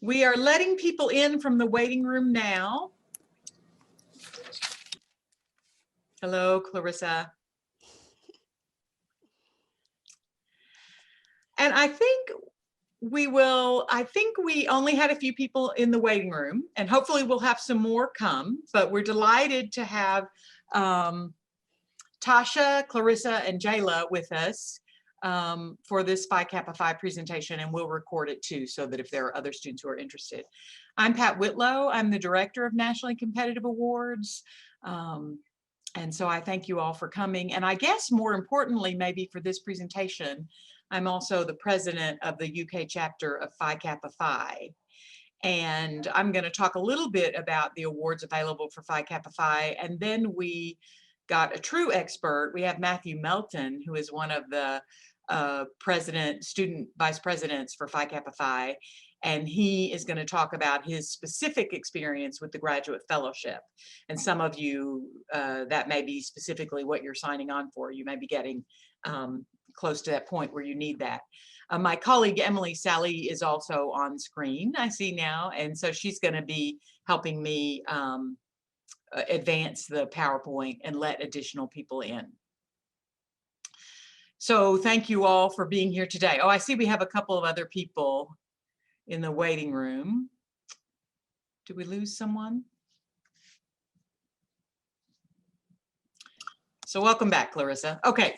We are letting people in from the waiting room now. Hello, Clarissa. And I think we only had a few people in the waiting room, and hopefully we'll have some more come, but we're delighted to have Tasha, Clarissa, and Jayla with us for this Phi Kappa Phi presentation, and we'll record it too, so that if there are other students who are interested. I'm Pat Whitlow. I'm the Director of Nationally Competitive Awards. And so I thank you all for coming. And I guess more importantly, maybe for this presentation, I'm also the president of the UK chapter of Phi Kappa Phi. And I'm going to talk a little bit about the awards available for Phi Kappa Phi. And then we got a true expert. We have Matthew Melton, who is one of the student vice presidents for Phi Kappa Phi. And he is going to talk about his specific experience with the graduate fellowship. And some of you, that may be specifically what you're signing on for. You may be getting close to that point where you need that. My colleague, Emily Sally, is also on screen, I see now. And so she's going to be helping me advance the PowerPoint and let additional people in. So thank you all for being here today. Oh, I see we have a couple of other people in the waiting room. Did we lose someone? So welcome back, Clarissa. Okay,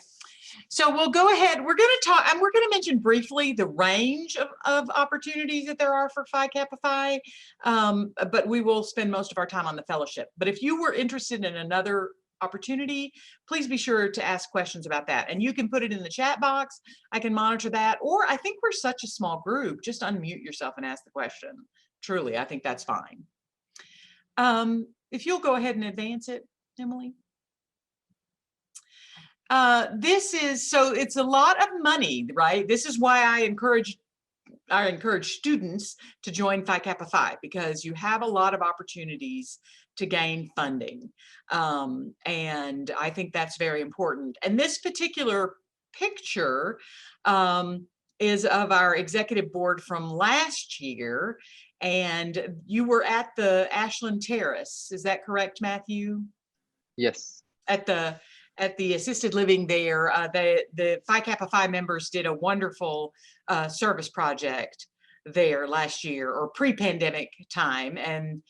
so we'll go ahead. We're going to talk, and we're going to mention briefly the range of opportunities that there are for Phi Kappa Phi, but we will spend most of our time on the fellowship. But if you were interested in another opportunity, please be sure to ask questions about that. And you can put it in the chat box. I can monitor that. Or I think we're such a small group, just unmute yourself and ask the question. Truly, I think that's fine. If you'll go ahead and advance it, Emily. So it's a lot of money, right? This is why I encourage students to join Phi Kappa Phi, because you have a lot of opportunities to gain funding. And I think that's very important. And this particular picture is of our executive board from last year. And you were at the Ashland Terrace. Is that correct, Matthew? Yes. At the assisted living there, the Phi Kappa Phi members did a wonderful service project there last year, or pre-pandemic time, and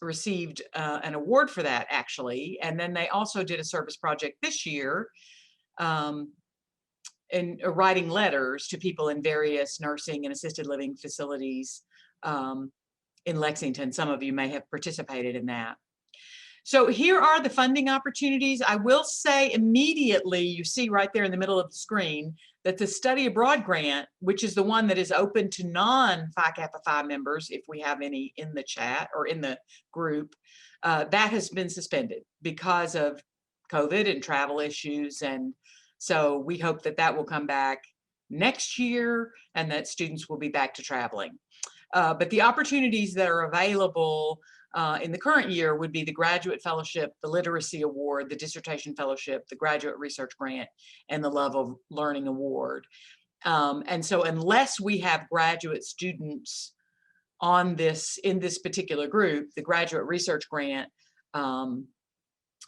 received an award for that, actually. And then they also did a service project this year in writing letters to people in various nursing and assisted living facilities in Lexington. Some of you may have participated in that. So here are the funding opportunities. I will say immediately, you see right there in the middle of the screen, that the study abroad grant, which is the one that is open to non-Phi Kappa Phi members, if we have any in the chat or in the group, that has been suspended because of COVID and travel issues. And so we hope that that will come back next year and that students will be back to traveling. But the opportunities that are available in the current year would be the Graduate Fellowship, the Literacy Award, the Dissertation Fellowship, the Graduate Research Grant, and the Love of Learning Award. And so unless we have graduate students on in this particular group, the Graduate Research Grant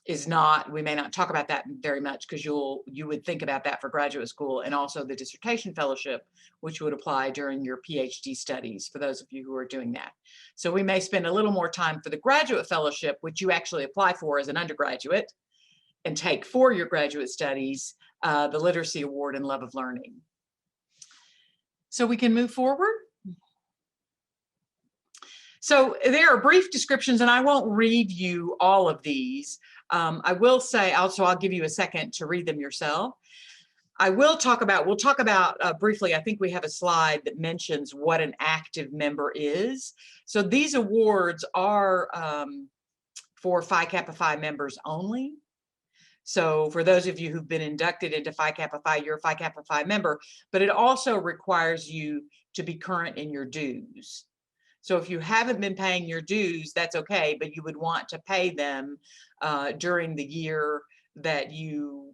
is not, we may not talk about that very much, because you would think about that for graduate school, and also the Dissertation Fellowship, which would apply during your PhD studies for those of you who are doing that. So we may spend a little more time for the Graduate Fellowship, which you actually apply for as an undergraduate and take for your graduate studies, the Literacy Award and Love of Learning. So we can move forward. So there are brief descriptions, and I won't read you all of these. I will say, also, I'll give you a second to read them yourself. We'll talk about briefly, I think we have a slide that mentions what an active member is. So these awards are for Phi Kappa Phi members only. So for those of you who've been inducted into Phi Kappa Phi, you're a Phi Kappa Phi member, but it also requires you to be current in your dues. So if you haven't been paying your dues, that's okay, but you would want to pay them during the year that you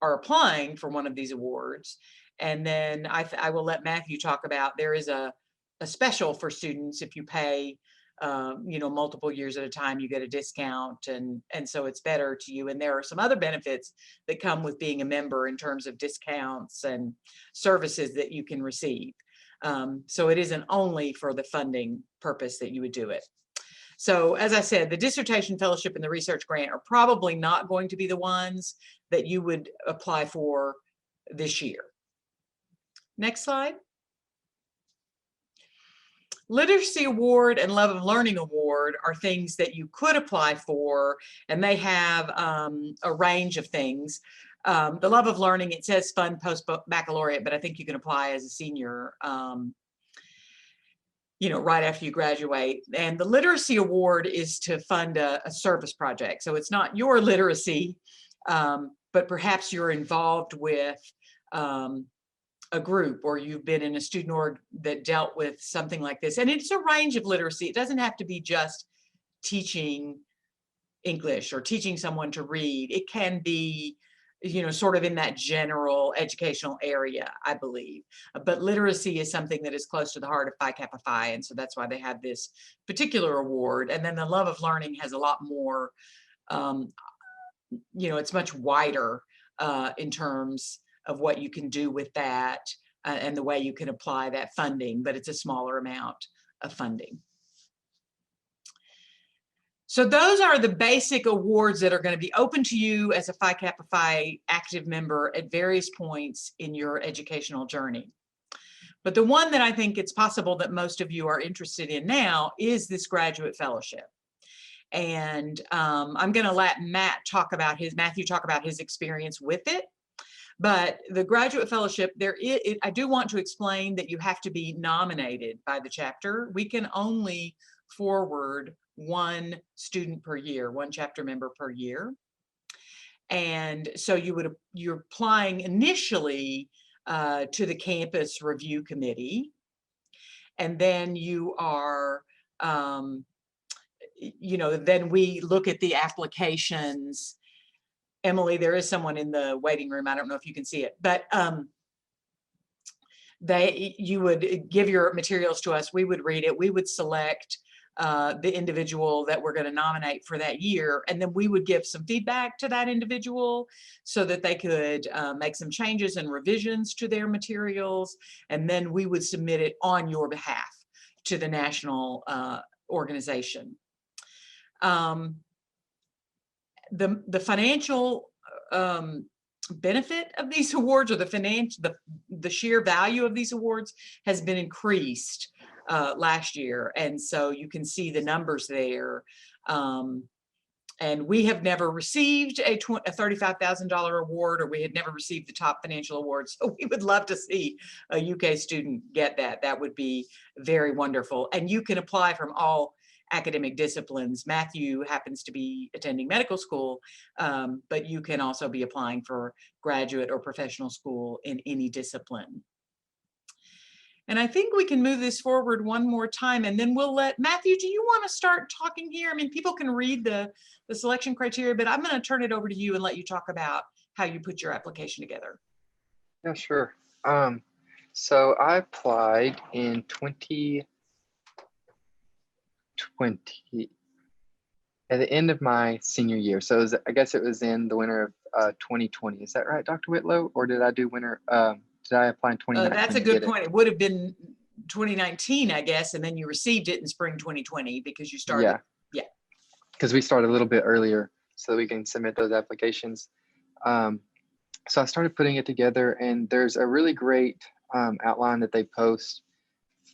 are applying for one of these awards. And then I will let Matthew talk about, there is a a special for students. If you pay, multiple years at a time, you get a discount, and so it's better to you. And there are some other benefits that come with being a member in terms of discounts and services that you can receive. So it isn't only for the funding purpose that you would do it. So as I said, the dissertation fellowship and the research grant are probably not going to be the ones that you would apply for this year. Next slide. Literacy Award and Love of Learning Award are things that you could apply for, and they have a range of things. The Love of Learning, it says fund post-baccalaureate, but I think you can apply as a senior, right after you graduate. And the Literacy Award is to fund a service project. So it's not your literacy, but perhaps you're involved with a group, or you've been in a student org that dealt with something like this. And it's a range of literacy. It doesn't have to be just teaching English or teaching someone to read. It can be, sort of in that general educational area, I believe. But literacy is something that is close to the heart of Phi Kappa Phi, and so that's why they have this particular award. And then the Love of Learning has a lot more, it's much wider in terms of what you can do with that and the way you can apply that funding, but it's a smaller amount of funding. So those are the basic awards that are going to be open to you as a Phi Kappa Phi active member at various points in your educational journey. But the one that I think it's possible that most of you are interested in now is this graduate fellowship. And I'm going to let Matthew talk about his experience with it. But the graduate fellowship, I do want to explain that you have to be nominated by the chapter. We can only forward one student per year, one chapter member per year. And so you're applying initially to the campus review committee. And then you are, then we look at the applications. Emily, there is someone in the waiting room. I don't know if you can see it, but you would give your materials to us. We would read it. We would select the individual that we're going to nominate for that year. And then we would give some feedback to that individual so that they could make some changes and revisions to their materials. And then we would submit it on your behalf to the national organization. The financial benefit of these awards, or the sheer value of these awards, has been increased last year, and so you can see the numbers there. And we have never received a $35,000 award, or we had never received the top financial award. So we would love to see a UK student get that. That would be very wonderful. And you can apply from all academic disciplines. Matthew happens to be attending medical school, but you can also be applying for graduate or professional school in any discipline. And I think we can move this forward one more time, and then we'll let Matthew, do you want to start talking here? I mean, people can read the selection criteria, but I'm going to turn it over to you and let you talk about how you put your application together. Yeah, sure. So I applied in 2020, at the end of my senior year. So I guess it was in the winter of 2020. Is that right, Dr. Whitlow? Or did I do winter? Did I apply in 2019? That's a good point. It would have been 2019, I guess, and then you received it in spring 2020 because you started. Yeah. Because we started a little bit earlier so that we can submit those applications. So I started putting it together, and there's a really great outline that they post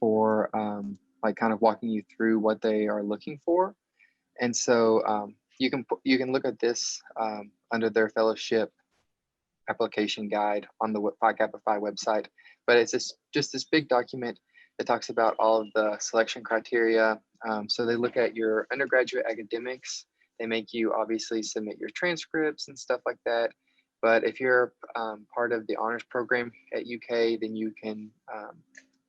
for like kind of walking you through what they are looking for. And so you can look at this under their fellowship application guide on the Phi Kappa Phi website. But it's just this big document that talks about all of the selection criteria. So they look at your undergraduate academics. They make you obviously submit your transcripts and stuff like that. But if you're part of the honors program at UK, then you can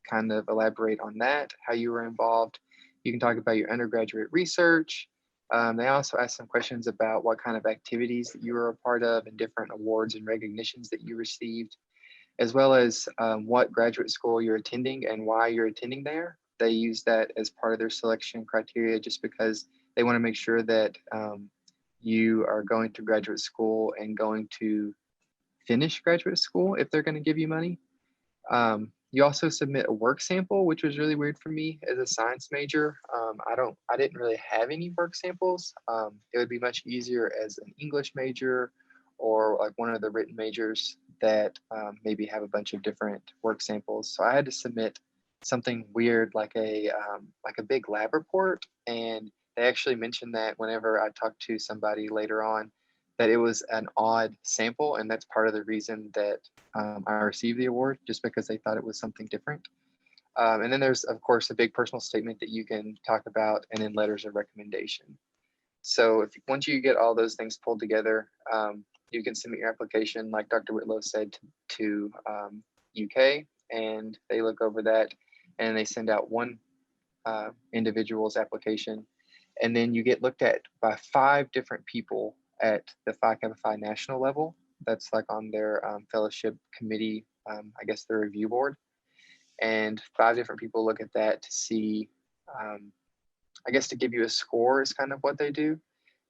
kind of elaborate on that, how you were involved. You can talk about your undergraduate research. They also ask some questions about what kind of activities that you were a part of and different awards and recognitions that you received, as well as what graduate school you're attending and why you're attending there. they use that as part of their selection criteria just because they want to make sure that you are going to graduate school and going to finish graduate school if they're going to give you money. You also submit a work sample, which was really weird for me as a science major. I didn't really have any work samples. It would be much easier as an English major or like one of the written majors that maybe have a bunch of different work samples. So I had to submit something weird like a big lab report, and they actually mentioned that whenever I talked to somebody later on, that it was an odd sample, and that's part of the reason that I received the award, just because they thought it was something different. And then there's, of course, a big personal statement that you can talk about, and then letters of recommendation. So once you get all those things pulled together, you can submit your application, like Dr. Whitlow said, to UK, and they look over that, and they send out one individual's application, and then you get looked at by 5 different people at the Phi Kappa Phi national level. That's like on their fellowship committee, I guess the review board. And 5 different people look at that to see, I guess to give you a score is kind of what they do.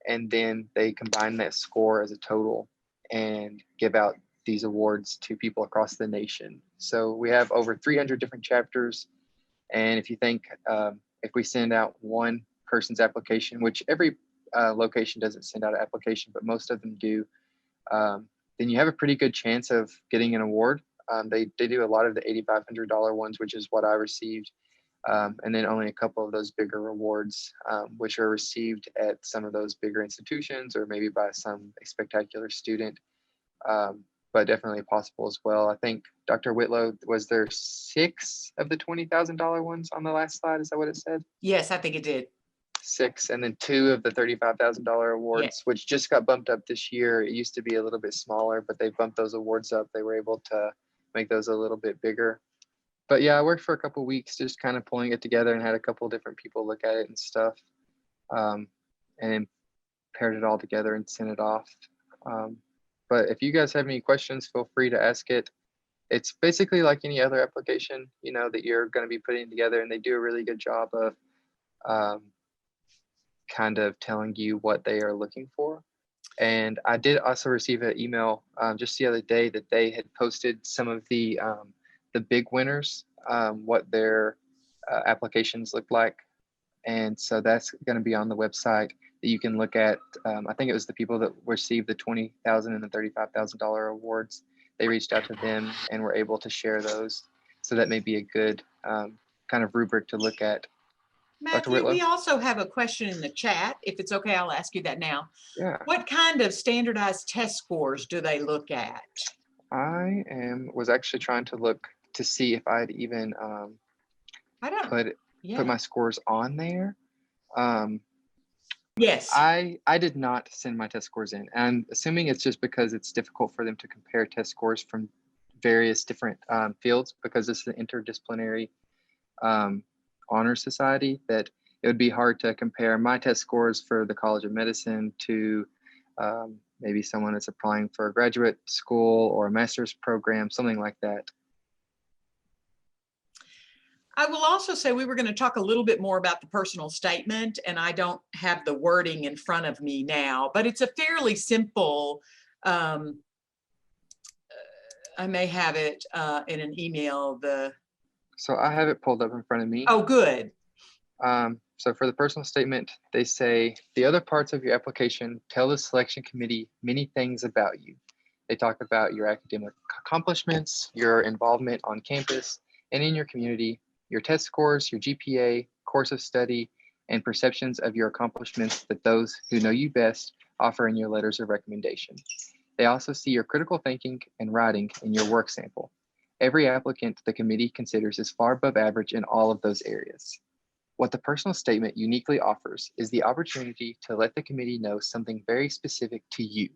And then they combine that score as a total and give out these awards to people across the nation. So we have over 300 different chapters. And if you think, if we send out one person's application, which every location doesn't send out an application, but most of them do, then you have a pretty good chance of getting an award. They do a lot of the $8,500 ones, which is what I received. And then only a couple of those bigger awards, which are received at some of those bigger institutions or maybe by some spectacular student, but definitely possible as well. I think Dr. Whitlow, was there 6 of the $20,000 ones on the last slide? Is that what it said? Yes, I think it did. 6, and then 2 of the $35,000 awards, Yeah. which just got bumped up this year. It used to be a little bit smaller, but they bumped those awards up. They were able to make those a little bit bigger. But yeah, I worked for a couple of weeks just kind of pulling it together and had a couple of different people look at it and stuff, and then paired it all together and sent it off. But if you guys have any questions, feel free to ask it. It's basically like any other application, that you're going to be putting together, and they do a really good job of kind of telling you what they are looking for. And I did also receive an email just the other day that they had posted some of the big winners, what their applications look like. And so that's going to be on the website that you can look at. I think it was the people that received the $20,000 and the $35,000 awards. They reached out to them and were able to share those. So that may be a good kind of rubric to look at. Dr. Matthew, Whitlow? we also have a question in the chat. If it's okay, I'll ask you that now. Yeah. What kind of standardized test scores do they look at? I was actually trying to look to see if I'd even put my scores on there. Yes. I did not send my test scores in. I'm assuming it's just because it's difficult for them to compare test scores from various different fields, because this is an interdisciplinary honor society, that it would be hard to compare my test scores for the College of Medicine to maybe someone that's applying for a graduate school or a master's program, something like that. I will also say we were going to talk a little bit more about the personal statement, and I don't have the wording in front of me now, but it's a fairly simple, I may have it in an email. So I have it pulled up in front of me. Oh, good. So for the personal statement, they say, the other parts of your application tell the selection committee many things about you. They talk about your academic accomplishments, your involvement on campus and in your community, your test scores, your GPA, course of study, and perceptions of your accomplishments that those who know you best offer in your letters of recommendation. They also see your critical thinking and writing in your work sample. Every applicant the committee considers is far above average in all of those areas. What the personal statement uniquely offers is the opportunity to let the committee know something very specific to you.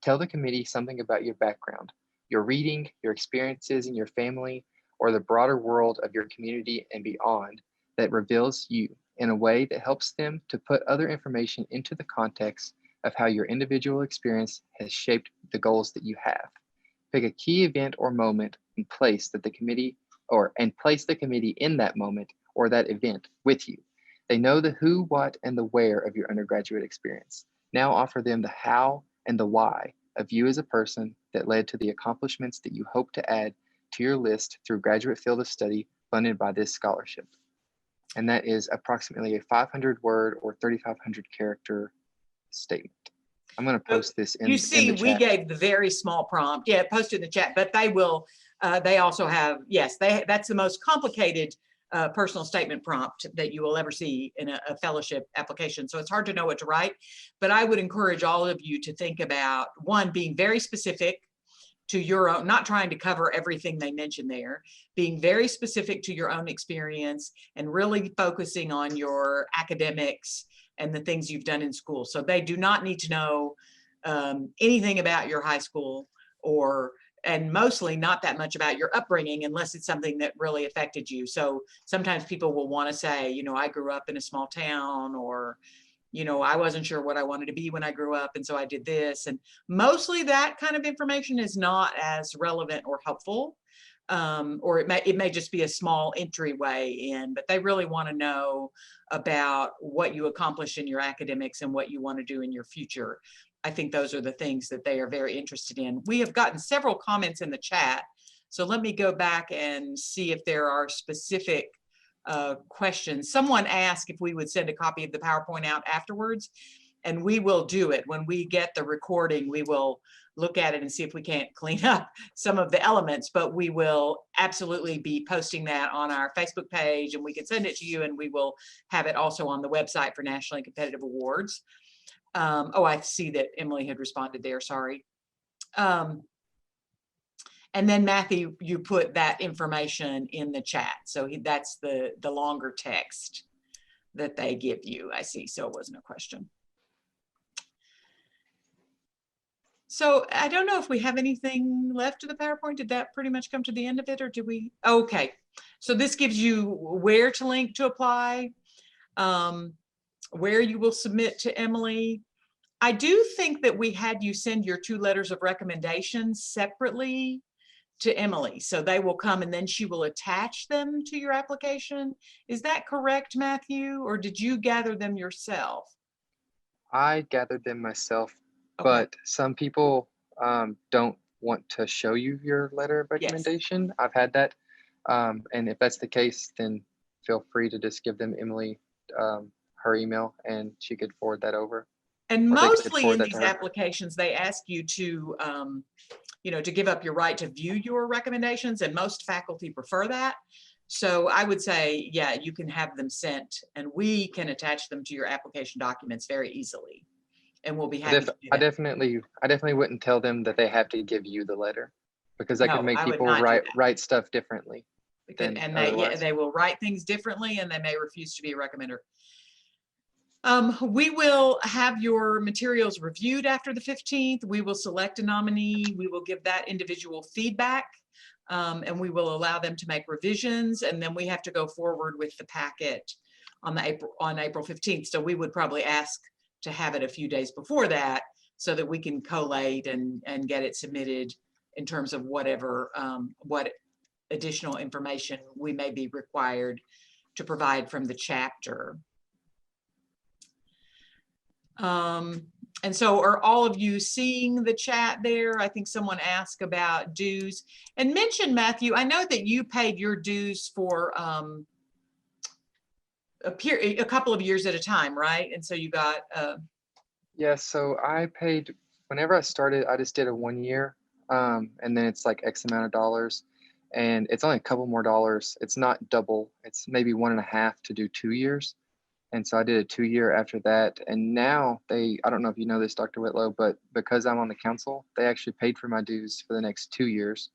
Tell the committee something about your background, your reading, your experiences in your family, or the broader world of your community and beyond that reveals you in a way that helps them to put other information into the context of how your individual experience has shaped the goals that you have. Pick a key event or moment and place the committee in that moment or that event with you. They know the who, what, and the where of your undergraduate experience. Now offer them the how and the why of you as a person that led to the accomplishments that you hope to add to your list through graduate field of study funded by this scholarship. And that is approximately a 500-word or 3,500 character statement. I'm going to post this in You see, the we chat. gave the very small prompt. Yeah, post it in the chat, but they will, they also have, yes, that's the most complicated personal statement prompt that you will ever see in a fellowship application. So it's hard to know what to write, but I would encourage all of you to think about, one, being very specific to your own, not trying to cover everything they mentioned there, being very specific to your own experience and really focusing on your academics and the things you've done in school. So they do not need to know anything about your high school and mostly not that much about your upbringing unless it's something that really affected you. So sometimes people will want to say, you know, I grew up in a small town, or, you know, I wasn't sure what I wanted to be when I grew up, and so I did this. And mostly that kind of information is not as relevant or helpful. Or it may just be a small entryway in, but they really want to know about what you accomplished in your academics and what you want to do in your future. I think those are the things that they are very interested in. We have gotten several comments in the chat, so let me go back and see if there are specific questions. Someone asked if we would send a copy of the PowerPoint out afterwards, and we will do it. When we get the recording, we will look at it and see if we can't clean up some of the elements, but we will absolutely be posting that on our Facebook page, and we can send it to you, and we will have it also on the website for Nationally Competitive Awards. Oh, I see that Emily had responded there, sorry. And then Matthew, you put that information in the chat. So that's the longer text that they give you. I see, so it wasn't a question. So I don't know if we have anything left to the PowerPoint. Did that pretty much come to the end of it, or did we? Okay, so this gives you where to link to apply, where you will submit to Emily. I do think that we had you send your 2 letters of recommendation separately to Emily. So they will come and then she will attach them to your application. Is that correct, Matthew? Or did you gather them yourself? I gathered them myself, Okay. but some people don't want to show you your letter of Yes. recommendation. I've had that. And if that's the case, then feel free to just give them Emily her email and she could forward that over. And Or they could mostly forward in that to these her. applications, they ask you to, you know, to give up your right to view your recommendations, and most faculty prefer that. So I would say, yeah, you can have them sent and we can attach them to your application documents very easily. And we'll be happy to do I that. definitely wouldn't tell them that they have to give you the letter, because that could No, make I would people not do that. write stuff differently. And they will write things differently, and they may refuse to be a recommender. We will have your materials reviewed after the 15th. We will select a nominee. We will give that individual feedback, and we will allow them to make revisions. And then we have to go forward with the packet on April 15th. So we would probably ask to have it a few days before that, so that we can collate and get it submitted in terms of whatever, what additional information we may be required to provide from the chapter. And so are all of you seeing the chat there? I think someone asked about dues. And mention, Matthew, I know that you paid your dues for a couple of years at a time, right? And so you got Yeah, so I paid, whenever I started, I just did a 1 year, and then it's like X amount of dollars, and it's only a couple more dollars. It's not double. It's maybe 1.5 to do 2 years. And so I did a 2 year after that. And now I don't know if you know this, Dr. Whitlow, but because I'm on the council, they actually paid for my dues for the next 2 years,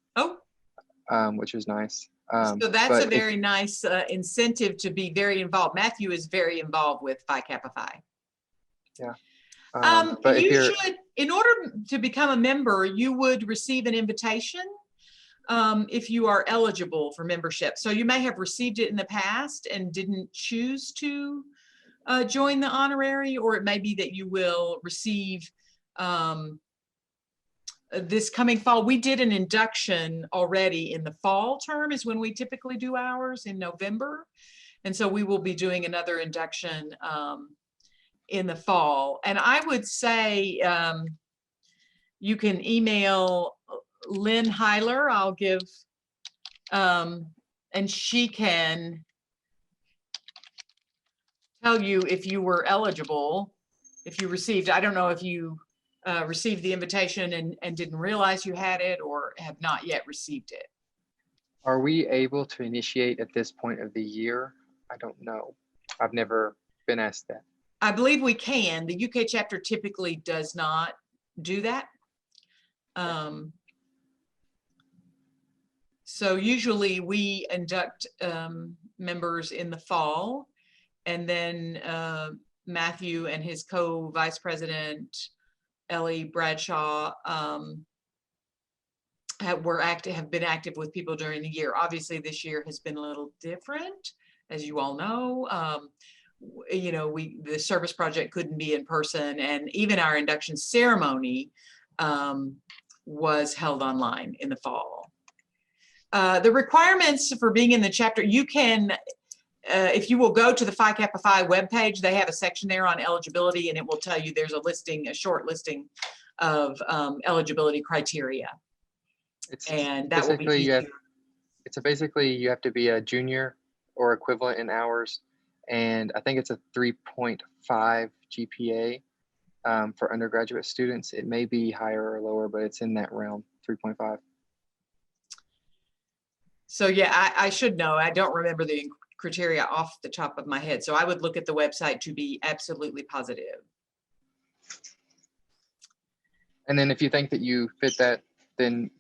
which is nice. So that's a very nice incentive to be very involved. Matthew is very involved with Phi Kappa Phi. Yeah. But you should, in order to become a member, you would receive an invitation if you are eligible for membership. So you may have received it in the past and didn't choose to join the honorary, or it may be that you will receive this coming fall. We did an induction already in the fall term, is when we typically do ours in November. And so we will be doing another induction in the fall. And I would say you can email Lynn Heiler. I'll give, and she can tell you if you were eligible, if you received, I don't know if you received the invitation and didn't realize you had it or have not yet received it. Are we able to initiate at this point of the year? I don't know. I've never been asked that. I believe we can. The UK chapter typically does not do that. So usually we induct members in the fall, and then Matthew and his co-vice president, Ellie Bradshaw, have been active with people during the year. Obviously, this year has been a little different, as you all know. You know, the service project couldn't be in person, and even our induction ceremony was held online in the fall. The requirements for being in the chapter, you can, if you will go to the Phi Kappa Phi webpage, they have a section there on eligibility, and it will tell you there's a listing, a short listing of eligibility criteria. And that will be easier. Basically you have to be a junior or equivalent in hours, and I think it's a 3.5 GPA for undergraduate students. It may be higher or lower, but it's in that realm, 3.5. So yeah, I should know. I don't remember the criteria off the top of my head. So I would look at the website to be absolutely positive. And then if you think that you fit that, then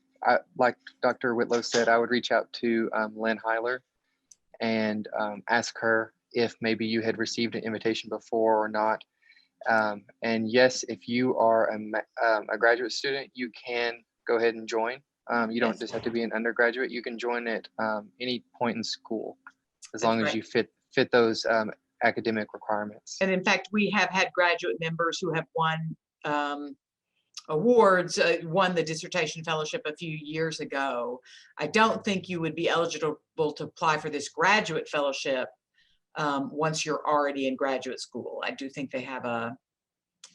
like Dr. Whitlow said, I would reach out to Lynn Heiler and ask her if maybe you had received an invitation before or not. And yes, if you are a graduate student, you can go ahead and join. You don't just have to be an undergraduate. You can join at any point in school, as long as you fit those academic requirements. And in fact, we have had graduate members who have won awards, won the dissertation fellowship a few years ago. I don't think you would be eligible to apply for this graduate fellowship once you're already in graduate school. I do think they have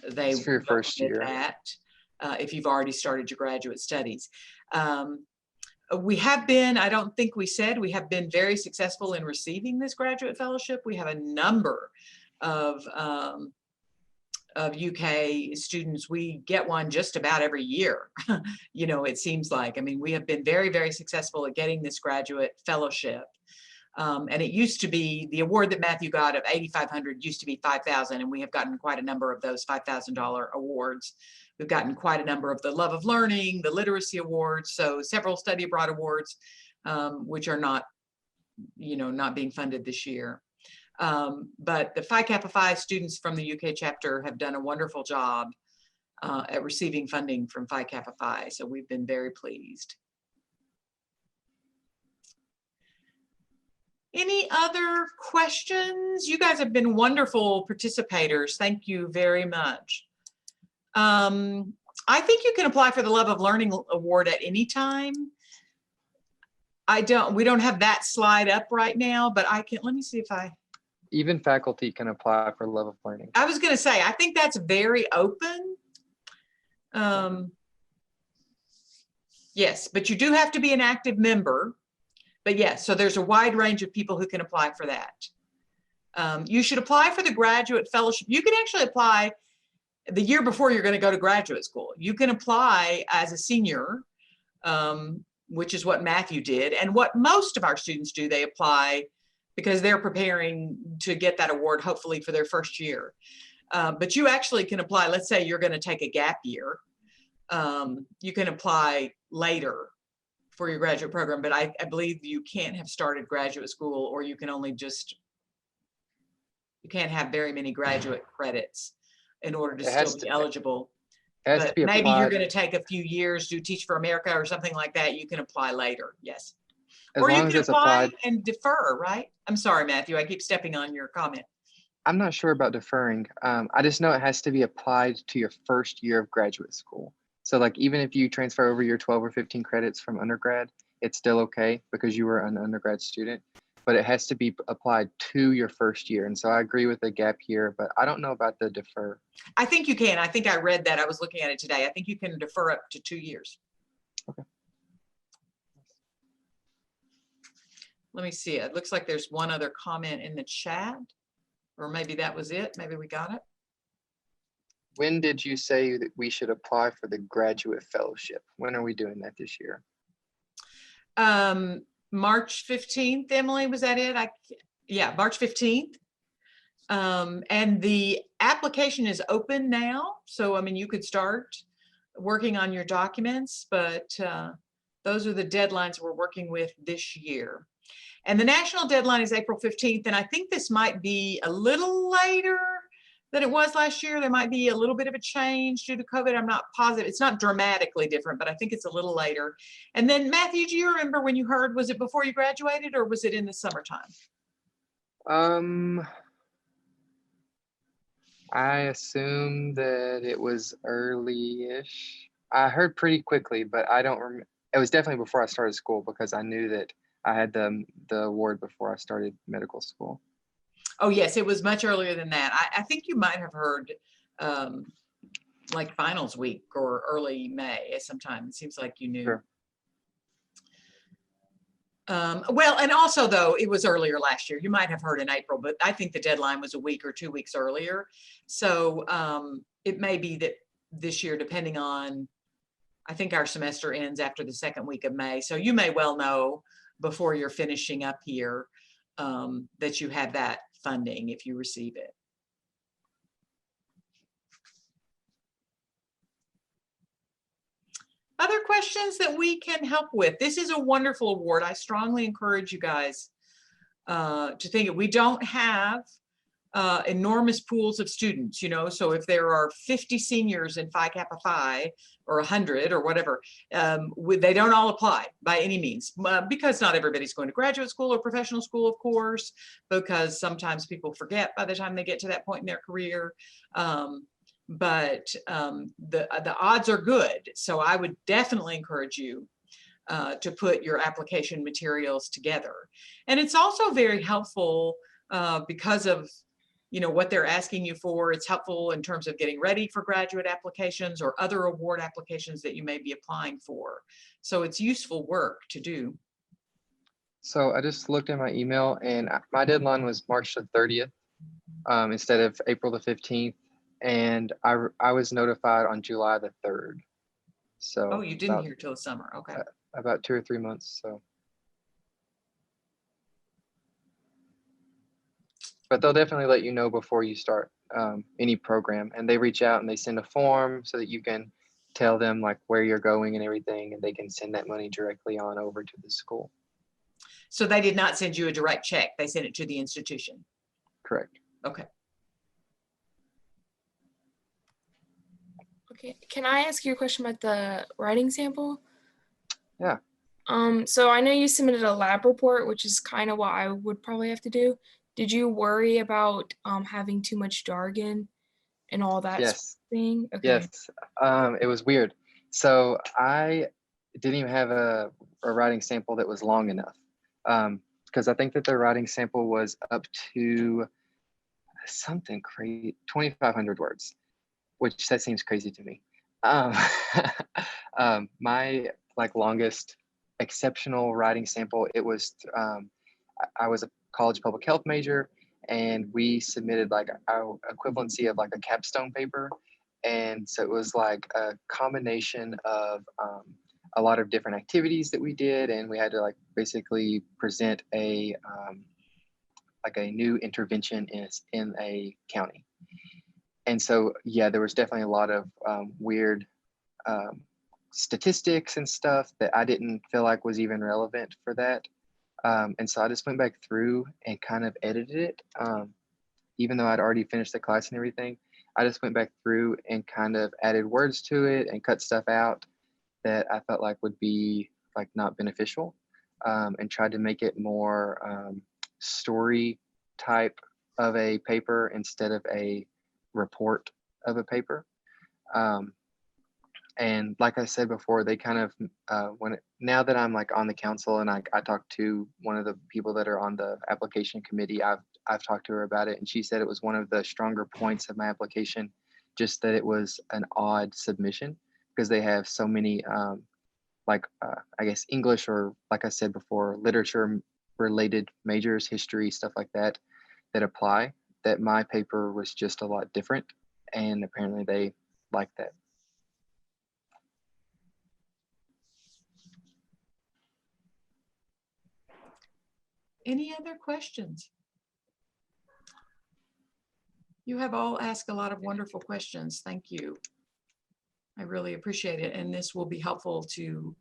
It's for your first year. If you've already started your graduate studies. We have been, I don't think we said, we have been very successful in receiving this graduate fellowship. We have a number of UK students. We get one just about every year. You know, it seems like, I mean, we have been very, very successful at getting this graduate fellowship. And it used to be, the award that Matthew got of $8,500 used to be $5,000, and we have gotten quite a number of those $5,000 awards. We've gotten quite a number of the Love of Learning, the Literacy Awards, so several Study Abroad Awards, which are not, you know, not being funded this year. But the Phi Kappa Phi students from the UK chapter have done a wonderful job at receiving funding from Phi Kappa Phi, so we've been very pleased. Any other questions? You guys have been wonderful participators. Thank you very much. I think you can apply for the Love of Learning Award at any time. We don't have that slide up right now, but I can, let me see if even faculty can apply for Love of Learning. I was going to say, I think that's very open. Yes, but you do have to be an active member. But yes, so there's a wide range of people who can apply for that. You should apply for the graduate fellowship. You can actually apply the year before you're going to go to graduate school. You can apply as a senior, which is what Matthew did. And what most of our students do, they apply because they're preparing to get that award, hopefully for their first year. But you actually can apply, let's say you're going to take a gap year. You can apply later for your graduate program, but I believe you can't have started graduate school, or you can only you can't have very many graduate credits in order to still be eligible. But maybe you're going to take a few years, do Teach for America or something like that. You can apply later, yes. Or you can apply and defer, right? I'm sorry, Matthew, I keep stepping on your comment. I'm not sure about deferring. I just know it has to be applied to your first year of graduate school. So like, even if you transfer over your 12 or 15 credits from undergrad, it's still okay because you were an undergrad student. but it has to be applied to your first year. And so I agree with the gap year, but I don't know about the defer. I think you can. I think I read that. I was looking at it today. I think you can defer up to 2 years. Okay. Let me see. It looks like there's one other comment in the chat, or maybe that was it. Maybe we got it. When did you say that we should apply for the graduate fellowship? When are we doing that this year? March 15th, Emily, was that it? Yeah, March 15th. And the application is open now. So, I mean, you could start working on your documents, but those are the deadlines we're working with this year. And the national deadline is April 15th. And I think this might be a little later than it was last year. There might be a little bit of a change due to COVID. I'm not positive. It's not dramatically different, but I think it's a little later. And then Matthew, do you remember when you heard, was it before you graduated or was it in the summertime? I assume that it was early-ish. I heard pretty quickly, but I don't remember. It was definitely before I started school because I knew that I had the award before I started medical school. Oh, yes, it was much earlier than that. I think you might have heard like finals week or early May sometime. It seems like you knew. Sure. Well, and also though, it was earlier last year. You might have heard in April, but I think the deadline was a week or 2 weeks earlier. So it may be that this year, depending on, I think our semester ends after the second week of May. So you may well know before you're finishing up here that you have that funding if you receive it. Other questions that we can help with? This is a wonderful award. I strongly encourage you guys to think it. We don't have enormous pools of students, you know, so if there are 50 seniors in Phi Kappa Phi or 100 or whatever, they don't all apply by any means, because not everybody's going to graduate school or professional school, of course, because sometimes people forget by the time they get to that point in their career. But the odds are good. So I would definitely encourage you to put your application materials together. And it's also very helpful because of, you know, what they're asking you for. It's helpful in terms of getting ready for graduate applications or other award applications that you may be applying for. So it's useful work to do. So I just looked at my email and my deadline was March the 30th instead of April the 15th. And I was notified on July the 3rd. So oh, you didn't hear till the summer. Okay. About 2 or 3 months. So, but they'll definitely let you know before you start any program, and they reach out and they send a form so that you can tell them like where you're going and everything, and they can send that money directly on over to the school. So they did not send you a direct check. They sent it to the institution. Correct. Okay. Okay, can I ask you a question about the writing sample? Yeah. So I know you submitted a lab report, which is kind of what I would probably have to do. Did you worry about having too much jargon and all that sort of thing? Okay. Yes. It was weird. So I didn't even have a writing sample that was long enough because I think that the writing sample was up to something crazy, 2,500 words, which that seems crazy to me. My like longest exceptional writing sample, it was I was a college public health major, and we submitted like our equivalency of like a capstone paper, and so it was like a combination of a lot of different activities that we did, and we had to like basically present a like a new intervention in a county. And so, yeah, there was definitely a lot of weird statistics and stuff that I didn't feel like was even relevant for that. And so I just went back through and kind of edited it. Even though I'd already finished the class and everything, I just went back through and kind of added words to it and cut stuff out that I felt like would be like not beneficial, and tried to make it more story type of a paper instead of a report of a paper. And like I said before, they kind of now that I'm like on the council and I talked to one of the people that are on the application committee, I've talked to her about it, and she said it was one of the stronger points of my application, just that it was an odd submission because they have so many I guess English, or like I said before, literature related majors, history, stuff like that apply, that my paper was just a lot different, and apparently they like that. Any other questions? You have all asked a lot of wonderful questions. Thank you. I really appreciate it. And this will be helpful to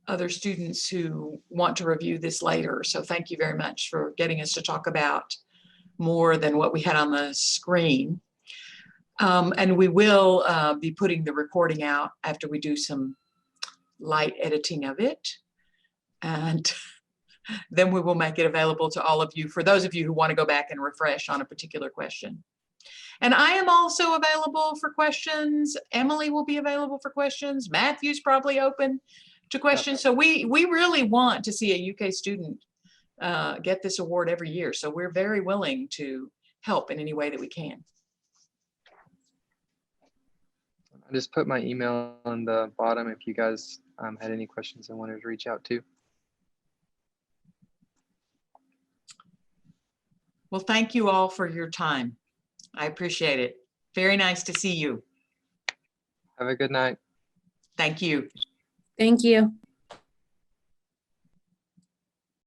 other students who want to review this later. So thank you very much for getting us to talk about more than what we had on the screen. And we will be putting the recording out after we do some light editing of it. And then we will make it available to all of you, for those of you who want to go back and refresh on a particular question. And I am also available for questions. Emily will be available for questions. Matthew's probably open to questions. So we really want to see a UK student get this award every year. So we're very willing to help in any way that we can. I just put my email on the bottom if you guys had any questions and wanted to reach out to. Well, thank you all for your time. I appreciate it. Very nice to see you. Have a good night. Thank you. Thank you.